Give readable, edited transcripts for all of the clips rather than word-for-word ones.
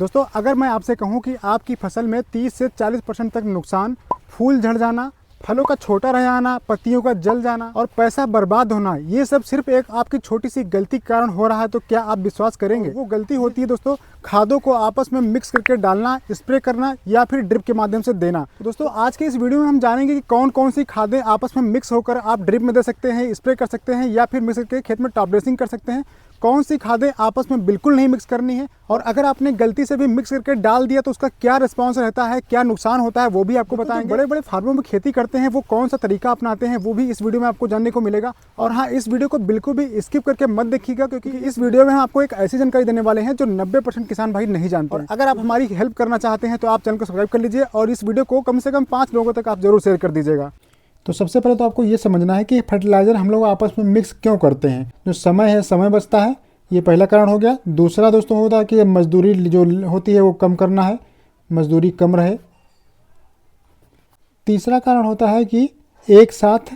दोस्तों अगर मैं आपसे कहूं कि आपकी फसल में 30 से 40% तक नुकसान, फूल झड़ जाना, फलों का छोटा रह जाना, पत्तियों का जल जाना और पैसा बर्बाद होना, ये सब सिर्फ एक आपकी छोटी सी गलती के कारण हो रहा है, तो क्या आप विश्वास करेंगे? वो गलती होती है दोस्तों खादों को आपस में मिक्स करके डालना, स्प्रे करना या फिर ड्रिप के माध्यम से देना। दोस्तों आज के इस वीडियो में हम जानेंगे कि कौन कौन सी खादें आपस में मिक्स होकर आप ड्रिप में दे सकते हैं, स्प्रे कर सकते हैं या फिर मिक्स करके खेत में टॉप ड्रेसिंग कर सकते हैं। कौन सी खादें आपस में बिल्कुल नहीं मिक्स करनी है और अगर आपने गलती से भी मिक्स करके डाल दिया तो उसका क्या रिस्पॉन्स रहता है, क्या नुकसान होता है, वो भी आपको बताएंगे। बड़े बड़े फार्मों में खेती करते हैं वो कौन सा तरीका अपनाते हैं वो भी इस वीडियो में आपको जानने को मिलेगा। और हाँ, इस वीडियो को बिल्कुल भी स्किप करके मत देखिएगा क्योंकि इस वीडियो में हम आपको एक ऐसी जानकारी देने वाले हैं जो 90% किसान भाई नहीं जानते हैं। अगर आप हमारी हेल्प करना चाहते हैं तो आप चैनल को सब्सक्राइब कर लीजिए और इस वीडियो को कम से कम 5 लोगों तक आप जरूर शेयर कर दीजिएगा। तो सबसे पहले तो आपको ये समझना है कि फर्टिलाइजर हम लोग आपस में मिक्स क्यों करते हैं। जो समय है, समय बचता है, ये पहला कारण हो गया। दूसरा दोस्तों होता है कि मजदूरी जो होती है वो कम करना है, मजदूरी कम रहे। तीसरा कारण होता है कि एक साथ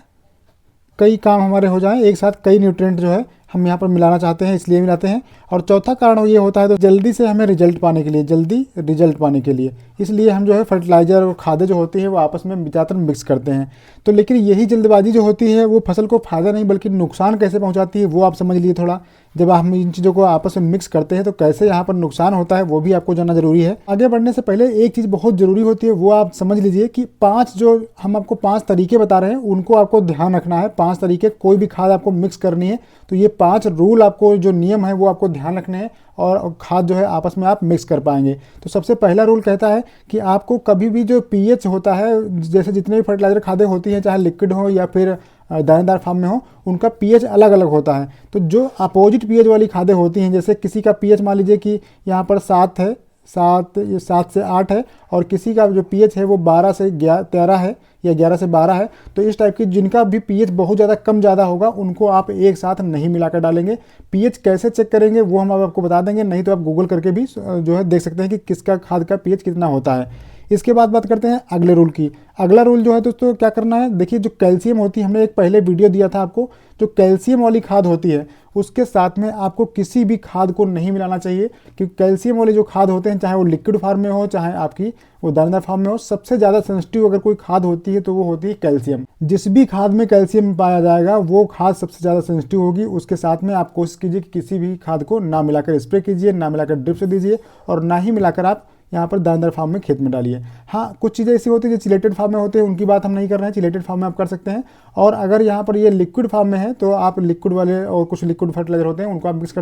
कई काम हमारे हो जाएं, एक साथ कई न्यूट्रिएंट जो है हम यहाँ पर मिलाना चाहते हैं इसलिए मिलाते हैं। और चौथा कारण ये होता है तो जल्दी से हमें रिजल्ट पाने के लिए, जल्दी रिजल्ट पाने के लिए, इसलिए हम जो है फर्टिलाइज़र और खादें जो होती है वो आपस में ज़्यादातर मिक्स करते हैं। तो लेकिन यही जल्दबाजी जो होती है वो फसल को फ़ायदा नहीं बल्कि नुकसान कैसे पहुँचाती है वो आप समझ लीजिए थोड़ा। जब हम इन चीज़ों को आपस में मिक्स करते हैं तो कैसे यहाँ पर नुकसान होता है वो भी आपको जानना जरूरी है। आगे बढ़ने से पहले एक चीज़ बहुत ज़रूरी होती है वो आप समझ लीजिए कि 5 जो हम आपको 5 तरीके बता रहे हैं उनको आपको ध्यान रखना है। 5 तरीके, कोई भी खाद आपको मिक्स करनी है तो ये 5 रूल आपको, जो नियम है वो आपको ध्यान रखने हैं और खाद जो है आपस में आप मिक्स कर पाएंगे। तो सबसे पहला रूल कहता है कि आपको कभी भी जो पीएच होता है, जैसे जितने भी फर्टिलाइजर खादें होती हैं चाहे लिक्विड हो या फिर दानेदार फॉर्म में हो, उनका पीएच अलग अलग होता है। तो जो अपोजिट पीएच वाली खादें होती हैं, जैसे किसी का पीएच मान लीजिए कि यहाँ पर 7 है, 7 से 8 है और किसी का जो पीएच है वो 12 से 13 है या 11 से 12 है, तो इस टाइप की जिनका भी पीएच बहुत ज़्यादा कम ज़्यादा होगा उनको आप एक साथ नहीं मिलाकर डालेंगे। पीएच कैसे चेक करेंगे वो हम आपको बता देंगे, नहीं तो आप गूगल करके भी जो है देख सकते हैं कि किसका खाद का पीएच कितना होता है। इसके बाद बात करते हैं अगले रूल की। अगला रूल जो है दोस्तों क्या करना है, देखिए जो कैल्शियम होती है, हमने एक पहले वीडियो दिया था आपको, जो कैल्शियम वाली खाद होती है उसके साथ में आपको किसी भी खाद को नहीं मिलाना चाहिए क्योंकि कैल्शियम वाले जो खाद होते हैं, चाहे वो लिक्विड फॉर्म में हो चाहे आपकी वो दानेदार फॉर्म में हो, सबसे ज़्यादा सेंसिटिव अगर कोई खाद होती है तो वो होती है कैल्शियम। जिस भी खाद में कैल्शियम पाया जाएगा वो खाद सबसे ज़्यादा सेंसिटिव होगी। उसके साथ में आप कोशिश कीजिए कि किसी भी खाद को ना मिलाकर स्प्रे कीजिए, ना मिलाकर ड्रिप से दीजिए और ना ही मिलाकर आप यहाँ पर दानेदार फार्म में खेत में डालिए। हाँ, कुछ चीज़ें ऐसी होती है जो चिलेटेड फार्म में होते हैं, उनकी बात हम नहीं कर रहे हैं, चिलेटेड फार्म में आप कर सकते हैं। और अगर यहाँ पर ये लिक्विड फार्म में है तो आप लिक्विड वाले और कुछ लिक्विड फर्टिलाइजर होते हैं उनको आप मिक्स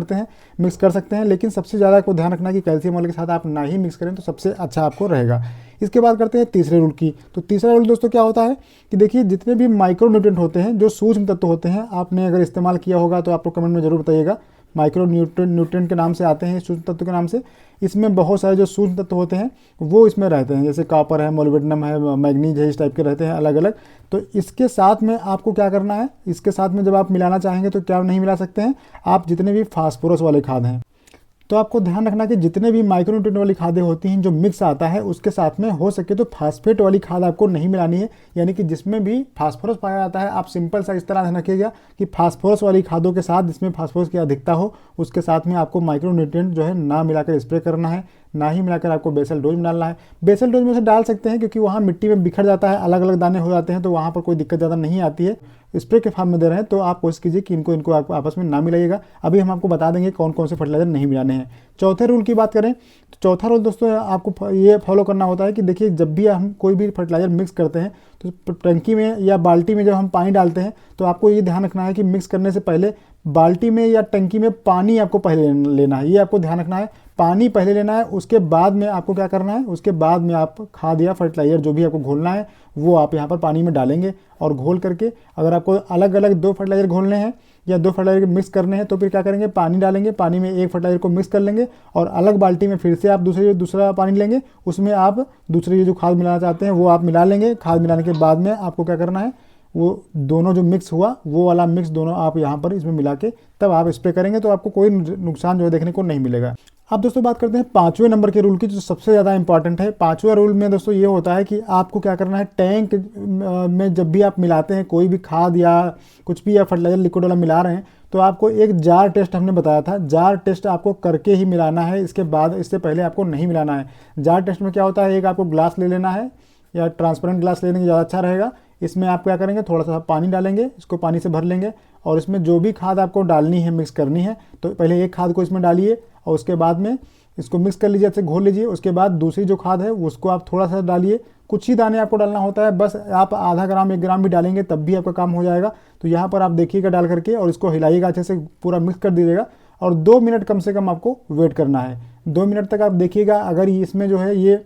कर सकते हैं, लेकिन सबसे ज़्यादा आपको ध्यान रखना है कि कैल्शियम वाले के साथ आप ना ही मिक्स करें तो सबसे अच्छा आपको रहेगा। इसके बाद करते हैं तीसरे रूल की। तो तीसरा रूल दोस्तों क्या होता है कि देखिए जितने भी माइक्रो न्यूट्रिएंट होते हैं, जो सूक्ष्म तत्व होते हैं, आपने अगर इस्तेमाल किया होगा तो आपको कमेंट में जरूर बताइएगा। माइक्रो न्यूट्रिएंट के नाम से आते हैं, सूक्ष्म तत्व के नाम से। इसमें बहुत सारे जो सूक्ष्म तत्व होते हैं वो इसमें रहते हैं, जैसे कॉपर है, मोलिब्डेनम है, मैग्नीज है, इस टाइप के रहते हैं अलग अलग। तो इसके साथ में आपको क्या करना है, इसके साथ में जब आप मिलाना चाहेंगे तो क्या नहीं मिला सकते हैं आप, जितने भी फास्फोरस वाले खाद हैं। तो आपको ध्यान रखना कि जितने भी माइक्रोन्यूट्रिएंट वाली खादें होती हैं जो मिक्स आता है उसके साथ में हो सके तो फास्फेट वाली खाद आपको नहीं मिलानी है, यानी कि जिसमें भी फास्फोरस पाया जाता है आप सिंपल सा इस तरह ध्यान रखिएगा कि फास्फोरस वाली खादों के साथ जिसमें फास्फोरस की अधिकता हो उसके साथ में आपको माइक्रोन्यूट्रिएंट जो है ना मिलाकर स्प्रे करना है, ना ही मिलाकर आपको बेसल डोज में डालना है। बेसल डोज में से डाल सकते हैं क्योंकि वहाँ मिट्टी में बिखर जाता है, अलग अलग दाने हो जाते हैं, तो वहाँ पर कोई दिक्कत ज़्यादा नहीं आती है। स्प्रे के फॉर्म में दे रहे हैं तो आप कोशिश कीजिए कि इनको आपको आपस में ना मिलाइएगा। अभी हम आपको बता देंगे कौन कौन से फर्टिलाइजर नहीं मिलाने हैं। चौथे रूल की बात करें तो चौथा रूल दोस्तों आपको ये फॉलो करना होता है कि देखिए जब भी हम कोई भी फर्टिलाइजर मिक्स करते हैं तो टंकी में या बाल्टी में जब हम पानी डालते हैं तो आपको ये ध्यान रखना है कि मिक्स करने से पहले बाल्टी में या टंकी में पानी आपको पहले लेना है, ये आपको ध्यान रखना है। पानी पहले लेना है, उसके बाद में आपको क्या करना है, उसके बाद में आप खाद या फर्टिलाइजर जो भी आपको घोलना है वो आप यहाँ पर पानी में डालेंगे और घोल करके, अगर आपको अलग अलग 2 फर्टिलाइजर घोलने हैं या 2 फर्टिलाइजर मिक्स करने हैं तो फिर क्या करेंगे, पानी डालेंगे, पानी में एक फर्टिलाइजर को मिक्स कर लेंगे और अलग बाल्टी में फिर से आप दूसरा पानी लेंगे, उसमें आप दूसरी जो खाद मिलाना चाहते हैं वो आप मिला लेंगे। खाद मिलाने के बाद में आपको क्या करना है, वो दोनों जो मिक्स हुआ वो वाला मिक्स दोनों आप यहाँ पर इसमें मिला के तब आप स्प्रे करेंगे तो आपको कोई नुकसान जो है देखने को नहीं मिलेगा। अब दोस्तों बात करते हैं 5वें नंबर के रूल की, जो सबसे ज़्यादा इंपॉर्टेंट है। 5वां रूल में दोस्तों ये होता है कि आपको क्या करना है, टैंक में जब भी आप मिलाते हैं कोई भी खाद या कुछ भी या फर्टिलाइजर लिक्विड वाला मिला रहे हैं तो आपको एक जार टेस्ट हमने बताया था, जार टेस्ट आपको करके ही मिलाना है, इसके बाद इससे पहले आपको नहीं मिलाना है। जार टेस्ट में क्या होता है, एक आपको ग्लास ले लेना है या ट्रांसपेरेंट ग्लास लेने की ज़्यादा अच्छा रहेगा। इसमें आप क्या करेंगे, थोड़ा सा पानी डालेंगे, इसको पानी से भर लेंगे और इसमें जो भी खाद आपको डालनी है, मिक्स करनी है, तो पहले एक खाद को इसमें डालिए और उसके बाद में इसको मिक्स कर लीजिए, अच्छे घोल लीजिए। उसके बाद दूसरी जो खाद है उसको आप थोड़ा सा डालिए, कुछ ही दाने आपको डालना होता है, बस आप आधा ग्राम 1 ग्राम भी डालेंगे तब भी आपका काम हो जाएगा। तो यहाँ पर आप देखिएगा डाल करके और इसको हिलाइएगा, अच्छे से पूरा मिक्स कर दीजिएगा और 2 मिनट कम से कम आपको वेट करना है। 2 मिनट तक आप देखिएगा, अगर इसमें जो है ये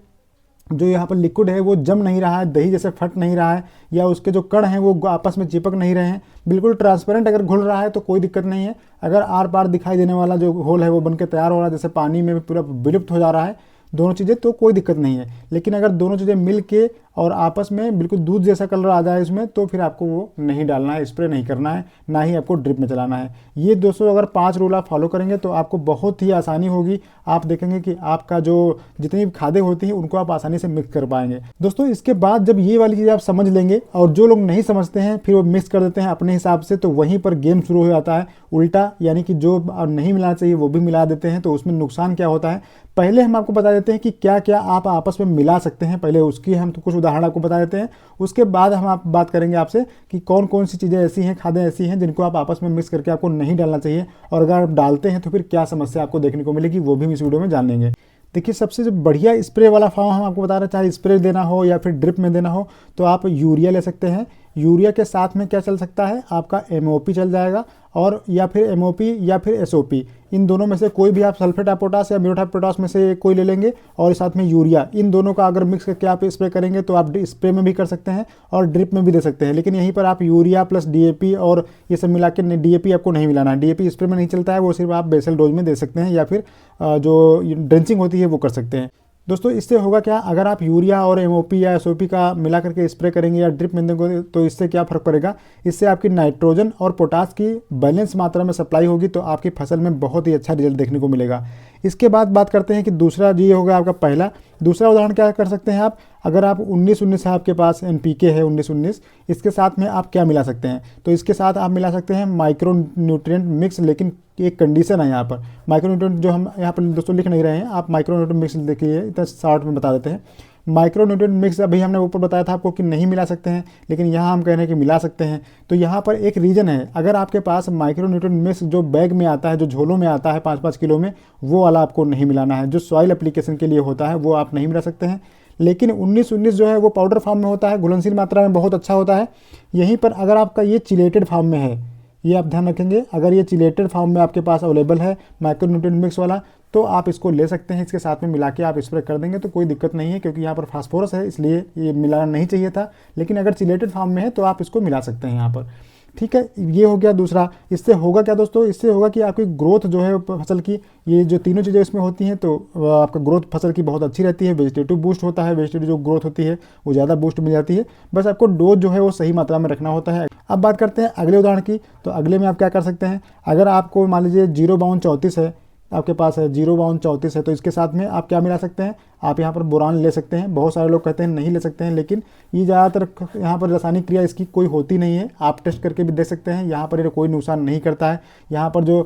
जो यहाँ पर लिक्विड है वो जम नहीं रहा है, दही जैसे फट नहीं रहा है, या उसके जो कण हैं वो आपस में चिपक नहीं रहे हैं, बिल्कुल ट्रांसपेरेंट अगर घुल रहा है तो कोई दिक्कत नहीं है। अगर आर पार दिखाई देने वाला जो घोल है वो बनके तैयार हो रहा है, जैसे पानी में पूरा विलुप्त हो जा रहा है दोनों चीज़ें, तो कोई दिक्कत नहीं है। लेकिन अगर दोनों चीज़ें मिल के और आपस में बिल्कुल दूध जैसा कलर आ जाए इसमें, तो फिर आपको वो नहीं डालना है, स्प्रे नहीं करना है, ना ही आपको ड्रिप में चलाना है। ये दोस्तों अगर 5 रूल आप फॉलो करेंगे तो आपको बहुत ही आसानी होगी। आप देखेंगे कि आपका जो जितनी भी खादें होती हैं उनको आप आसानी से मिक्स कर पाएंगे। दोस्तों इसके बाद जब ये वाली चीज़ आप समझ लेंगे, और जो लोग नहीं समझते हैं फिर वो मिक्स कर देते हैं अपने हिसाब से, तो वहीं पर गेम शुरू हो जाता है उल्टा, यानी कि जो नहीं मिलाना चाहिए वो भी मिला देते हैं। तो उसमें नुकसान क्या होता है, पहले हम आपको बता देते हैं कि क्या क्या आप आपस में मिला सकते हैं, पहले उसकी हम तो कुछ उदाहरण आपको बता देते हैं। उसके बाद हम आप बात करेंगे आपसे कि कौन कौन सी चीज़ें ऐसी हैं, खादें ऐसी हैं जिनको आप आपस में मिक्स करके आपको नहीं डालना चाहिए, और अगर आप डालते हैं तो फिर क्या समस्या आपको देखने को मिलेगी, वो भी हम इस वीडियो में जान लेंगे। देखिए सबसे जो बढ़िया स्प्रे वाला फॉर्म हम आपको बता रहे हैं, चाहे स्प्रे देना हो या फिर ड्रिप में देना हो, तो आप यूरिया ले सकते हैं। यूरिया के साथ में क्या चल सकता है, आपका MOP चल जाएगा, और या फिर MOP या फिर SOP, इन दोनों में से कोई भी आप सल्फेट ऑफ पोटाश या म्यूरेट ऑफ पोटाश में से कोई ले लेंगे, और साथ में यूरिया, इन दोनों का अगर मिक्स करके आप स्प्रे करेंगे तो आप स्प्रे में भी कर सकते हैं और ड्रिप में भी दे सकते हैं। लेकिन यहीं पर आप यूरिया प्लस DAP और ये सब मिला के, DAP आपको नहीं मिलाना है, DAP स्प्रे में नहीं चलता है, वो सिर्फ आप बेसल डोज में दे सकते हैं या फिर जो ड्रेंचिंग होती है वो कर सकते हैं। दोस्तों इससे होगा क्या, अगर आप यूरिया और MOP या SOP का मिला करके स्प्रे करेंगे या ड्रिप में देंगे तो इससे क्या फ़र्क पड़ेगा, इससे आपकी नाइट्रोजन और पोटास की बैलेंस मात्रा में सप्लाई होगी, तो आपकी फसल में बहुत ही अच्छा रिजल्ट देखने को मिलेगा। इसके बाद बात करते हैं कि दूसरा ये होगा आपका पहला। दूसरा उदाहरण क्या कर सकते हैं आप, अगर आप 19-19 है आपके पास, NPK है 19-19, इसके साथ में आप क्या मिला सकते हैं, तो इसके साथ आप मिला सकते हैं माइक्रो न्यूट्रिएंट मिक्स। लेकिन एक कंडीशन है यहाँ पर, माइक्रो न्यूट्रिएंट जो हम यहाँ पर दोस्तों लिख नहीं रहे हैं, आप माइक्रो न्यूट्रिएंट मिक्स देखिए, इतना शॉर्ट में बता देते हैं। माइक्रो न्यूट्रिएंट मिक्स अभी हमने ऊपर बताया था आपको कि नहीं मिला सकते हैं, लेकिन यहाँ हम कह रहे हैं कि मिला सकते हैं। तो यहाँ पर एक रीज़न है, अगर आपके पास माइक्रो न्यूट्रिएंट मिक्स जो बैग में आता है, जो झोलों में आता है 5-5 किलो में, वो वाला आपको नहीं मिलाना है। जो सॉइल एप्लीकेशन के लिए होता है वो आप नहीं मिला सकते हैं। लेकिन 19-19 जो है वो पाउडर फॉर्म में होता है, घुलनशील मात्रा में बहुत अच्छा होता है। यहीं पर अगर आपका ये चिलेटेड फॉर्म में है, ये आप ध्यान रखेंगे, अगर ये चिलेटेड फॉर्म में आपके पास अवेलेबल है माइक्रो न्यूट्रिएंट मिक्स वाला, तो आप इसको ले सकते हैं। इसके साथ में मिला के आप स्प्रे कर देंगे तो कोई दिक्कत नहीं है, क्योंकि यहाँ पर फास्फोरस है इसलिए ये मिलाना नहीं चाहिए था। लेकिन अगर चिलेटेड फॉर्म में है तो आप इसको मिला सकते हैं यहाँ पर, ठीक है। ये हो गया दूसरा। इससे होगा क्या दोस्तों, इससे होगा कि आपकी ग्रोथ जो है फसल की, ये जो तीनों चीज़ें इसमें होती हैं तो आपका ग्रोथ फसल की बहुत अच्छी रहती है। वेजिटेटिव बूस्ट होता है, वेजिटेटिव जो ग्रोथ होती है वो ज़्यादा बूस्ट मिल जाती है। बस आपको डोज जो है वो सही मात्रा में रखना होता है। अब बात करते हैं अगले उदाहरण की। तो अगले में आप क्या कर सकते हैं, अगर आपको मान लीजिए 05234 है आपके पास है, 05234 है, तो इसके साथ में आप क्या मिला सकते हैं, आप यहाँ पर बोरान ले सकते हैं। बहुत सारे लोग कहते हैं नहीं ले सकते हैं, लेकिन ये ज़्यादातर यहाँ पर रासायनिक क्रिया इसकी कोई होती नहीं है, आप टेस्ट करके भी देख सकते हैं। यहाँ पर ये कोई नुकसान नहीं करता है। यहाँ पर जो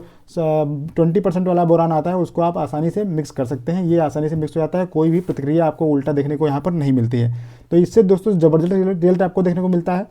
20% वाला बोरान आता है उसको आप आसानी से मिक्स कर सकते हैं, ये आसानी से मिक्स हो जाता है, कोई भी प्रतिक्रिया आपको उल्टा देखने को यहाँ पर नहीं मिलती है। तो इससे दोस्तों ज़बरदस्त रिजल्ट आपको देखने को मिलता है।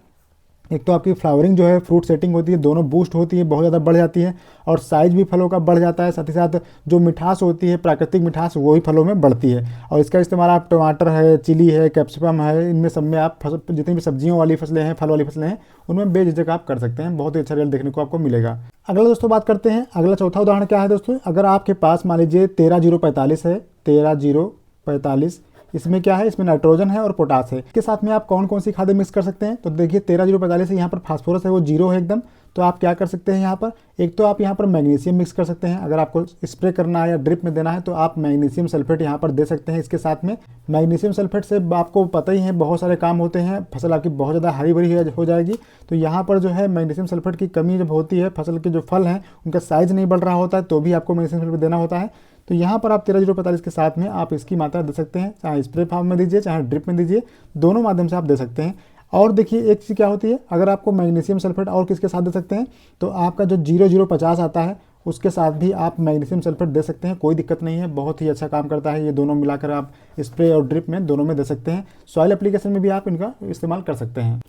एक तो आपकी फ्लावरिंग जो है, फ्रूट सेटिंग होती है, दोनों बूस्ट होती है, बहुत ज़्यादा बढ़ जाती है, और साइज़ भी फलों का बढ़ जाता है। साथ ही साथ जो मिठास होती है, प्राकृतिक मिठास, वो भी फलों में बढ़ती है। और इसका इस्तेमाल आप टमाटर है, चिली है, कैप्सिकम है, इनमें सब में आप जितनी भी सब्जियों वाली फसलें हैं, फल वाली फसलें हैं, उनमें बेझिझक आप कर सकते हैं। बहुत ही अच्छा रिजल्ट देखने को आपको मिलेगा। अगला दोस्तों बात करते हैं, अगला चौथा उदाहरण क्या है दोस्तों, अगर आपके पास मान लीजिए 13045 है, 13045, इसमें क्या है, इसमें नाइट्रोजन है और पोटास है। इसके साथ में आप कौन कौन सी खादें मिक्स कर सकते हैं, तो देखिए 13045 है, यहाँ पर फास्फोरस है वो 0 है एकदम, तो आप क्या कर सकते हैं यहाँ पर, एक तो आप यहाँ पर मैग्नीशियम मिक्स कर सकते हैं। अगर आपको स्प्रे करना है या ड्रिप में देना है तो आप मैग्नीशियम सल्फेट यहाँ पर दे सकते हैं। इसके साथ में मैग्नीशियम सल्फेट से आपको पता ही है बहुत सारे काम होते हैं, फसल आपकी बहुत ज़्यादा हरी भरी हो जाएगी। तो यहाँ पर जो है मैग्नीशियम सल्फेट की कमी जब होती है, फसल के जो फल हैं उनका साइज़ नहीं बढ़ रहा होता है, तो भी आपको मैग्नीशियम सल्फेट देना होता है। तो यहाँ पर आप 13045 के साथ में आप इसकी मात्रा दे सकते हैं, चाहे स्प्रे फॉर्म में दीजिए चाहे ड्रिप में दीजिए, दोनों माध्यम से आप दे सकते हैं। और देखिए एक चीज़ क्या होती है, अगर आपको मैग्नीशियम सल्फेट और किसके साथ दे सकते हैं, तो आपका जो 0050 आता है उसके साथ भी आप मैग्नीशियम सल्फेट दे सकते हैं, कोई दिक्कत नहीं है, बहुत ही अच्छा काम करता है। ये दोनों मिलाकर आप स्प्रे और ड्रिप में दोनों में दे सकते हैं। सॉइल एप्लीकेशन में भी आप इनका इस्तेमाल कर सकते हैं।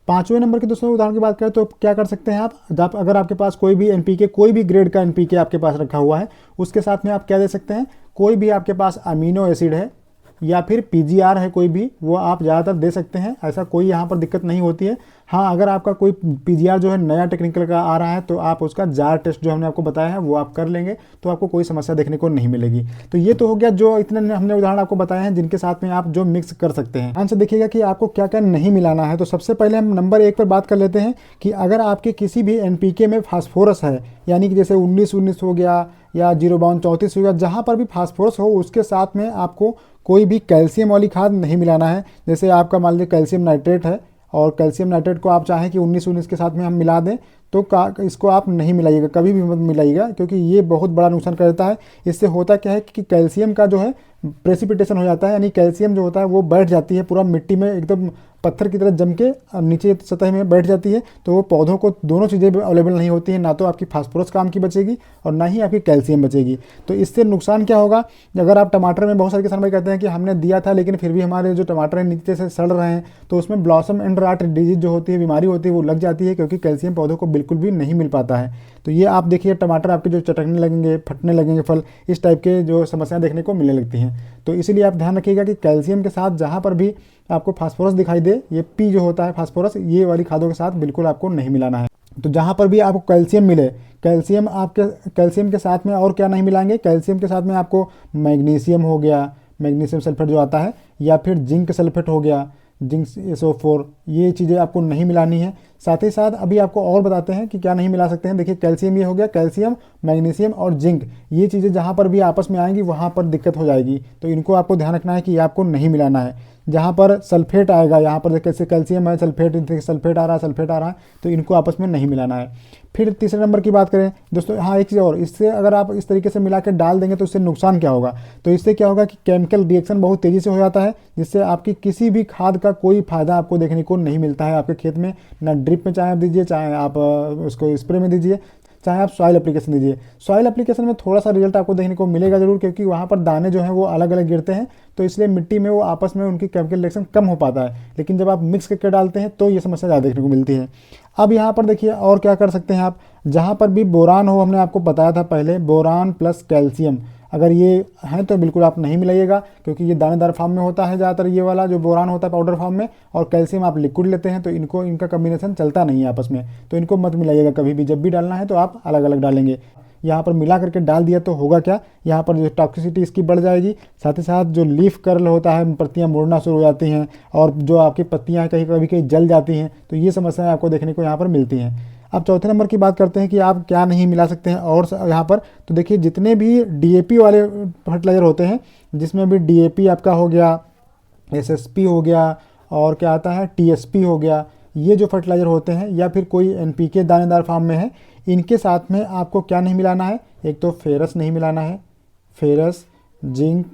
5वें नंबर के दोस्तों उदाहरण की बात करें तो क्या कर सकते हैं आप अगर आपके पास कोई भी एनपीके, कोई भी ग्रेड का एनपीके आपके पास रखा हुआ है, उसके साथ में आप क्या दे सकते हैं, कोई भी आपके पास अमीनो एसिड है या फिर पीजीआर है कोई भी, वो आप ज़्यादातर दे सकते हैं, ऐसा कोई यहाँ पर दिक्कत नहीं होती है। हाँ, अगर आपका कोई पीजीआर जो है नया टेक्निकल का आ रहा है तो आप उसका जार टेस्ट जो हमने आपको बताया है वो आप कर लेंगे, तो आपको कोई समस्या देखने को नहीं मिलेगी। तो ये तो हो गया जो इतने हमने उदाहरण आपको बताए हैं जिनके साथ में आप जो मिक्स कर सकते हैं। ध्यान से देखिएगा कि आपको क्या क्या नहीं मिलाना है। तो सबसे पहले हम नंबर 1 पर बात कर लेते हैं कि अगर आपके किसी भी एनपीके में फास्फोरस है, यानी कि जैसे 19-19 हो गया या 0-32-34 हो गया, जहाँ पर भी फास्फोरस हो उसके साथ में आपको कोई भी कैल्शियम वाली खाद नहीं मिलाना है। जैसे आपका मान लीजिए कैल्शियम नाइट्रेट है और कैल्शियम नाइट्रेट को आप चाहें कि 19-19 के साथ में हम मिला दें, तो इसको आप नहीं मिलाइएगा, कभी भी मत मिलाइएगा, क्योंकि ये बहुत बड़ा नुकसान करता है। इससे होता क्या है कि कैल्शियम का जो है प्रेसिपिटेशन हो जाता है, यानी कैल्शियम जो होता है वो बैठ जाती है पूरा मिट्टी में, एकदम पत्थर की तरह जम के नीचे सतह में बैठ जाती है। तो वो पौधों को दोनों चीज़ें अवेलेबल नहीं होती हैं, ना तो आपकी फास्फोरस काम की बचेगी और ना ही आपकी कैल्शियम बचेगी। तो इससे नुकसान क्या होगा, अगर आप टमाटर में, बहुत सारे किसान भाई कहते हैं कि हमने दिया था लेकिन फिर भी हमारे जो टमाटर हैं नीचे से सड़ रहे हैं, तो उसमें ब्लॉसम एंड रॉट डिजीज जो होती है, बीमारी होती है, वो लग जाती है, क्योंकि कैल्शियम पौधों को बिल्कुल भी नहीं मिल पाता है। तो ये आप देखिए टमाटर आपके जो चटकने लगेंगे, फटने लगेंगे फल, इस टाइप के जो समस्याएं देखने को मिलने लगती हैं। तो इसीलिए आप ध्यान रखिएगा कि कैल्शियम के साथ जहाँ पर भी आपको फास्फोरस दिखाई दे, ये पी जो होता है फास्फोरस, ये वाली खादों के साथ बिल्कुल आपको नहीं मिलाना है। तो जहाँ पर भी आपको कैल्शियम मिले, कैल्शियम के साथ में और क्या नहीं मिलाएंगे, कैल्शियम के साथ में आपको मैग्नीशियम हो गया, मैग्नीशियम सल्फेट जो आता है, या फिर जिंक सल्फेट हो गया, जिंक SO4, ये चीज़ें आपको नहीं मिलानी है। साथ ही साथ अभी आपको और बताते हैं कि क्या नहीं मिला सकते हैं। देखिए कैल्शियम ये हो गया, कैल्शियम, मैग्नीशियम और जिंक, ये चीज़ें जहाँ पर भी आपस में आएंगी वहाँ पर दिक्कत हो जाएगी, तो इनको आपको ध्यान रखना है कि आपको नहीं मिलाना है। जहाँ पर सल्फेट आएगा, यहाँ पर कैसे कैल्शियम है, सल्फेट आ रहा है, तो इनको आपस में नहीं मिलाना है। फिर तीसरे नंबर की बात करें दोस्तों, हाँ एक चीज़ और, इससे अगर आप इस तरीके से मिला के डाल देंगे तो इससे नुकसान क्या होगा, तो इससे क्या होगा कि केमिकल रिएक्शन बहुत तेज़ी से हो जाता है, जिससे आपकी किसी भी खाद का कोई फायदा आपको देखने को नहीं मिलता है आपके खेत में, ना ड्रिप में चाहे आप दीजिए, चाहे आप उसको स्प्रे में दीजिए, चाहे आप सॉइल एप्लीकेशन दीजिए। सॉइल एप्लीकेशन में थोड़ा सा रिजल्ट आपको देखने को मिलेगा जरूर, क्योंकि वहाँ पर दाने जो हैं वो अलग अलग गिरते हैं, तो इसलिए मिट्टी में वो आपस में उनकी केमिकल रिएक्शन कम हो पाता है। लेकिन जब आप मिक्स करके डालते हैं तो ये समस्या ज़्यादा देखने को मिलती है। अब यहाँ पर देखिए और क्या कर सकते हैं आप, जहाँ पर भी बोरान हो, हमने आपको बताया था पहले, बोरान प्लस कैल्शियम, अगर ये है तो बिल्कुल आप नहीं मिलाइएगा, क्योंकि ये दानेदार फॉर्म में होता है ज़्यादातर, ये वाला जो बोरान होता है पाउडर फॉर्म में, और कैल्शियम आप लिक्विड लेते हैं, तो इनका कम्बिनेशन चलता नहीं है आपस में, तो इनको मत मिलाइएगा कभी भी। जब भी डालना है तो आप अलग अलग डालेंगे। यहाँ पर मिला करके डाल दिया तो होगा क्या, यहाँ पर जो टॉक्सिसिटी इसकी बढ़ जाएगी, साथ ही साथ जो लीफ कर्ल होता है, पत्तियाँ मुड़ना शुरू हो जाती हैं, और जो आपकी पत्तियाँ कहीं कहीं जल जाती हैं, तो ये समस्याएं आपको देखने को यहाँ पर मिलती हैं। अब चौथे नंबर की बात करते हैं कि आप क्या नहीं मिला सकते हैं और यहाँ पर, तो देखिए जितने भी DAP वाले फर्टिलाइज़र होते हैं, जिसमें भी DAP आपका हो गया, SSP हो गया, और क्या आता है TSP हो गया, ये जो फर्टिलाइज़र होते हैं, या फिर कोई NPK दानेदार फॉर्म में है, इनके साथ में आपको क्या नहीं मिलाना है, एक तो फेरस नहीं मिलाना है, फेरस, जिंक,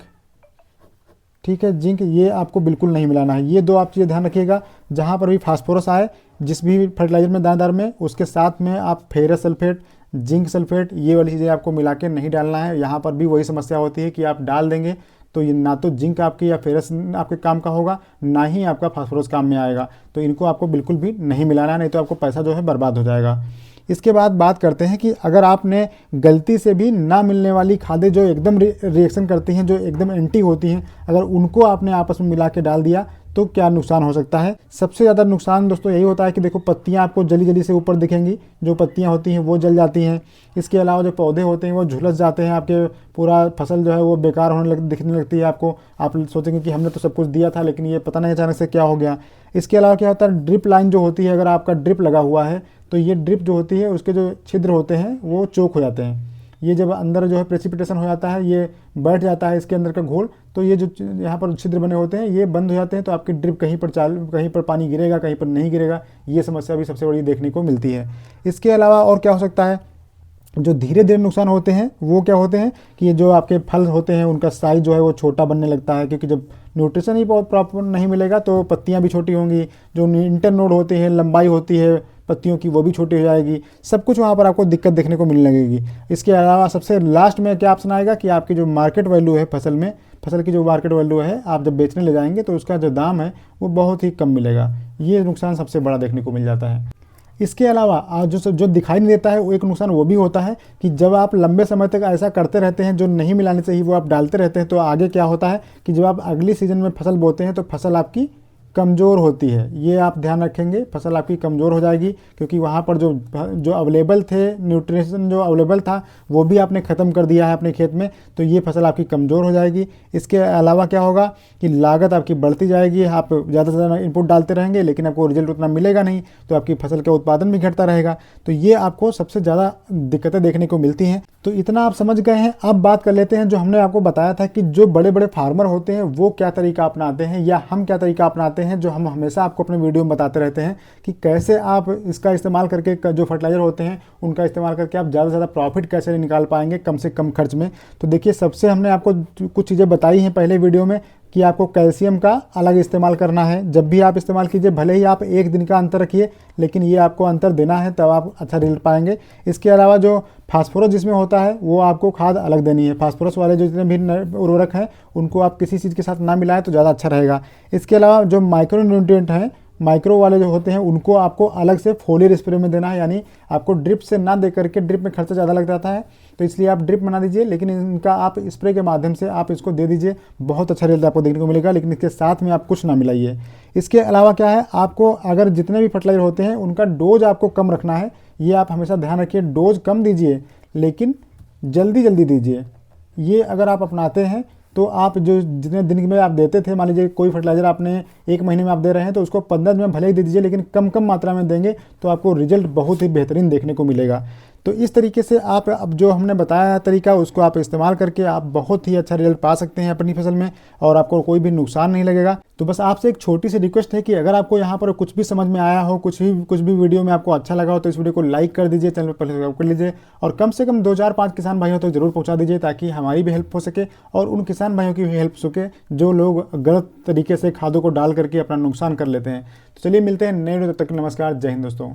ठीक है, जिंक ये आपको बिल्कुल नहीं मिलाना है। ये दो आप चीज़ें ध्यान रखिएगा, जहाँ पर भी फास्फोरस आए जिस भी फर्टिलाइजर में दानेदार में, उसके साथ में आप फेरस सल्फेट, जिंक सल्फेट, ये वाली चीज़ें आपको मिला के नहीं डालना है। यहाँ पर भी वही समस्या होती है कि आप डाल देंगे तो ये ना तो जिंक आपकी या फेरस आपके काम का होगा, ना ही आपका फास्फोरस काम में आएगा, तो इनको आपको बिल्कुल भी नहीं मिलाना, नहीं तो आपको पैसा जो है बर्बाद हो जाएगा। इसके बाद बात करते हैं कि अगर आपने गलती से भी ना मिलने वाली खादें जो एकदम रिएक्शन करती हैं, जो एकदम एंटी होती हैं, अगर उनको आपने आपस में मिला के डाल दिया तो क्या नुकसान हो सकता है। सबसे ज़्यादा नुकसान दोस्तों यही होता है कि देखो पत्तियां आपको जली जली से ऊपर दिखेंगी, जो पत्तियां होती हैं वो जल जाती हैं। इसके अलावा जो पौधे होते हैं वो झुलस जाते हैं, आपके पूरा फसल जो है वो बेकार दिखने लगती है आपको। आप सोचेंगे कि हमने तो सब कुछ दिया था, लेकिन ये पता नहीं अचानक से क्या हो गया। इसके अलावा क्या होता है, ड्रिप लाइन जो होती है, अगर आपका ड्रिप लगा हुआ है तो ये ड्रिप जो होती है उसके जो छिद्र होते हैं वो चोक हो जाते हैं। ये जब अंदर जो है प्रेसिपिटेशन हो जाता है, ये बैठ जाता है इसके अंदर का घोल, तो ये जो यहाँ पर छिद्र बने होते हैं ये बंद हो जाते हैं, तो आपकी ड्रिप कहीं पर पानी गिरेगा, कहीं पर नहीं गिरेगा। ये समस्या भी सबसे बड़ी देखने को मिलती है। इसके अलावा और क्या हो सकता है जो धीरे धीरे नुकसान होते हैं वो क्या होते हैं कि ये जो आपके फल होते हैं उनका साइज जो है वो छोटा बनने लगता है, क्योंकि जब न्यूट्रिशन ही बहुत प्रॉपर नहीं मिलेगा तो पत्तियां भी छोटी होंगी, जो इंटरनोड होते हैं, लंबाई होती है पत्तियों की वो भी छोटी हो जाएगी, सब कुछ वहाँ पर आपको दिक्कत देखने को मिलने लगेगी। इसके अलावा सबसे लास्ट में क्या ऑप्शन आएगा कि आपकी जो मार्केट वैल्यू है फसल की जो मार्केट वैल्यू है, आप जब बेचने ले जाएंगे तो उसका जो दाम है वो बहुत ही कम मिलेगा। ये नुकसान सबसे बड़ा देखने को मिल जाता है। इसके अलावा जो दिखाई नहीं देता है वो एक नुकसान वो भी होता है कि जब आप लंबे समय तक ऐसा करते रहते हैं, जो नहीं मिलाने चाहिए वो आप डालते रहते हैं, तो आगे क्या होता है कि जब आप अगली सीजन में फसल बोते हैं तो फसल आपकी कमज़ोर होती है। ये आप ध्यान रखेंगे, फसल आपकी कमज़ोर हो जाएगी, क्योंकि वहाँ पर जो अवेलेबल थे, न्यूट्रिशन जो अवेलेबल था वो भी आपने ख़त्म कर दिया है अपने खेत में, तो ये फसल आपकी कमज़ोर हो जाएगी। इसके अलावा क्या होगा कि लागत आपकी बढ़ती जाएगी, आप ज़्यादा से ज़्यादा इनपुट डालते रहेंगे लेकिन आपको रिजल्ट उतना मिलेगा नहीं, तो आपकी फसल का उत्पादन भी घटता रहेगा। तो ये आपको सबसे ज़्यादा दिक्कतें देखने को मिलती हैं। तो इतना आप समझ गए हैं। अब बात कर लेते हैं जो हमने आपको बताया था कि जो बड़े बड़े फार्मर होते हैं वो क्या तरीका अपनाते हैं या हम क्या तरीका अपनाते हैं, जो हम हमेशा आपको अपने वीडियो में बताते रहते हैं कि कैसे आप इसका इस्तेमाल करके, जो फर्टिलाइज़र होते हैं उनका इस्तेमाल करके आप ज़्यादा से ज़्यादा प्रॉफिट कैसे निकाल पाएंगे कम से कम खर्च में। तो देखिए, सबसे हमने आपको कुछ चीज़ें बताई हैं पहले वीडियो में कि आपको कैल्शियम का अलग इस्तेमाल करना है। जब भी आप इस्तेमाल कीजिए, भले ही आप एक दिन का अंतर रखिए, लेकिन ये आपको अंतर देना है, तब आप अच्छा रिजल्ट पाएंगे। इसके अलावा जो फास्फोरस जिसमें होता है वो आपको खाद अलग देनी है। फास्फोरस वाले जो जितने भी उर्वरक हैं उनको आप किसी चीज़ के साथ ना मिलाएं तो ज़्यादा अच्छा रहेगा। इसके अलावा जो माइक्रो न्यूट्रिएंट हैं, माइक्रो वाले जो होते हैं उनको आपको अलग से फोलियर स्प्रे में देना है, यानी आपको ड्रिप से ना दे करके, ड्रिप में खर्चा ज़्यादा लग जाता है तो इसलिए आप ड्रिप बना दीजिए, लेकिन इनका आप स्प्रे के माध्यम से आप इसको दे दीजिए, बहुत अच्छा रिजल्ट आपको देखने को मिलेगा। लेकिन इसके साथ में आप कुछ ना मिलाइए। इसके अलावा क्या है, आपको अगर जितने भी फर्टिलाइजर होते हैं उनका डोज आपको कम रखना है। ये आप हमेशा ध्यान रखिए, डोज कम दीजिए लेकिन जल्दी जल्दी दीजिए। ये अगर आप अपनाते हैं तो आप जो जितने दिन में आप देते थे, मान लीजिए कोई फर्टिलाइजर आपने एक महीने में आप दे रहे हैं तो उसको 15 दिन में भले ही दे दीजिए, लेकिन कम कम मात्रा में देंगे तो आपको रिजल्ट बहुत ही बेहतरीन देखने को मिलेगा। तो इस तरीके से आप अब जो हमने बताया है तरीका, उसको आप इस्तेमाल करके आप बहुत ही अच्छा रिजल्ट पा सकते हैं अपनी फसल में, और आपको कोई भी नुकसान नहीं लगेगा। तो बस आपसे एक छोटी सी रिक्वेस्ट है कि अगर आपको यहाँ पर कुछ भी समझ में आया हो, कुछ भी वीडियो में आपको अच्छा लगा हो, तो इस वीडियो को लाइक कर दीजिए, चैनल पर सब्सक्राइब कर लीजिए, और कम से कम 2-4-5 किसान भाइयों तक जरूर पहुँचा दीजिए, ताकि हमारी भी हेल्प हो सके और उन किसान भाइयों की भी हेल्प हो सके जो लोग गलत तरीके से खादों को डाल करके अपना नुकसान कर लेते हैं। तो चलिए मिलते हैं नए वीडियो, तब तक नमस्कार, जय हिंद दोस्तों।